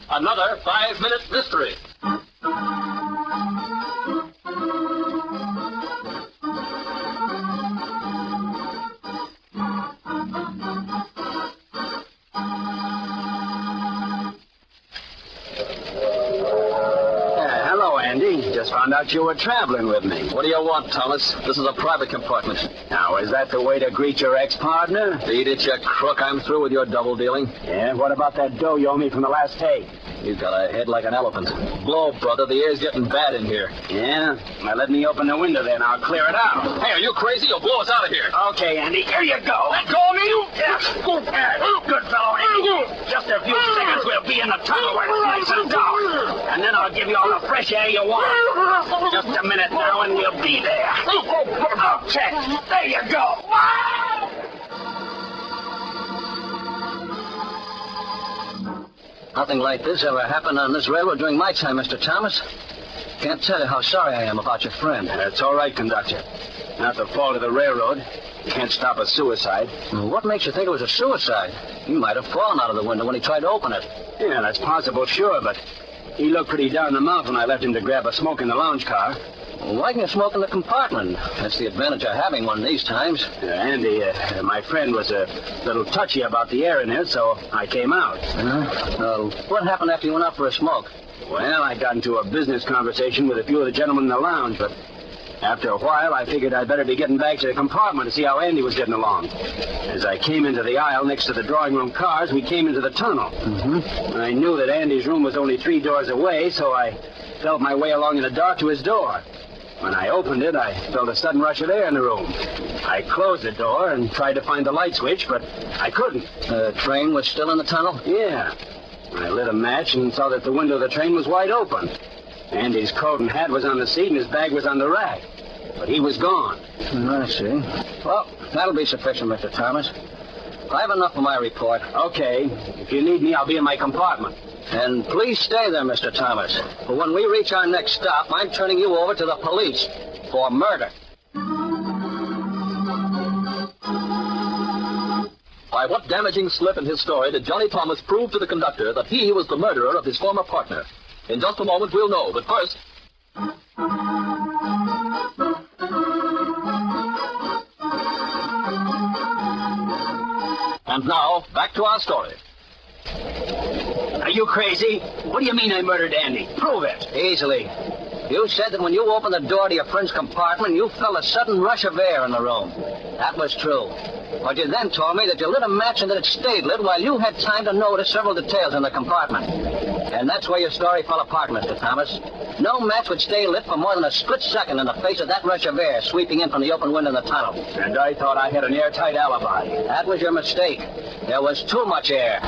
Another 5-minute mystery. Hello, Andy. Just found out you were traveling with me. What do you want, Thomas? This is a private compartment. Now, is that the way to greet your ex-partner? Beat it, you crook. I'm through with your double dealing. Yeah, what about that dough you owe me from the last take? You've got a head like an elephant. Blow, brother. The air's getting bad in here. Yeah? Well, let me open the window then. I'll clear it out. Hey, are you crazy? You'll blow us out of here. Okay, Andy. Here you go. Let go of me, you... Good fellow, Andy. Just a few seconds, we'll be in the tunnel where it's nice and dark. And then I'll give you all the fresh air you want. Just a minute now, and we'll be there. Okay. There you go. Nothing like this ever happened on this railroad during my time, Mr. Thomas. Can't tell you how sorry I am about your friend. That's all right, conductor. Not the fault of the railroad. Can't stop a suicide. Well, what makes you think it was a suicide? He might have fallen out of the window when he tried to open it. Yeah, that's possible, sure, but he looked pretty down the mouth when I left him to grab a smoke in the lounge car. Well, why can you smoke in the compartment? That's the advantage of having one these times. Andy, my friend was a little touchy about the air in here, so I came out. What happened after you went out for a smoke? Well, I got into a business conversation with a few of the gentlemen in the lounge, but after a while, I figured I'd better be getting back to the compartment to see how Andy was getting along. As I came into the aisle next to the drawing room cars, we came into the tunnel. I knew that Andy's room was only 3 doors away, so I felt my way along in the dark to his door. When I opened it, I felt a sudden rush of air in the room. I closed the door and tried to find the light switch, but I couldn't. The train was still in the tunnel? Yeah. I lit a match and saw that the window of the train was wide open. Andy's coat and hat was on the seat and his bag was on the rack. But he was gone. I see. Well, that'll be sufficient, Mr. Thomas. I have enough for my report. Okay. If you need me, I'll be in my compartment. And please stay there, Mr. Thomas. For when we reach our next stop, I'm turning you over to the police for murder. By what damaging slip in his story did Johnny Thomas prove to the conductor that he was the murderer of his former partner? In just a moment, we'll know. But first... And now, back to our story. Are you crazy? What do you mean I murdered Andy? Prove it. Easily. You said that when you opened the door to your friend's compartment, you felt a sudden rush of air in the room. That was true. But you then told me that you lit a match and that it stayed lit while you had time to notice several details in the compartment. And that's where your story fell apart, Mr. Thomas. No match would stay lit for more than a split second in the face of that rush of air sweeping in from the open window in the tunnel. And I thought I had an airtight alibi. That was your mistake. There was too much air.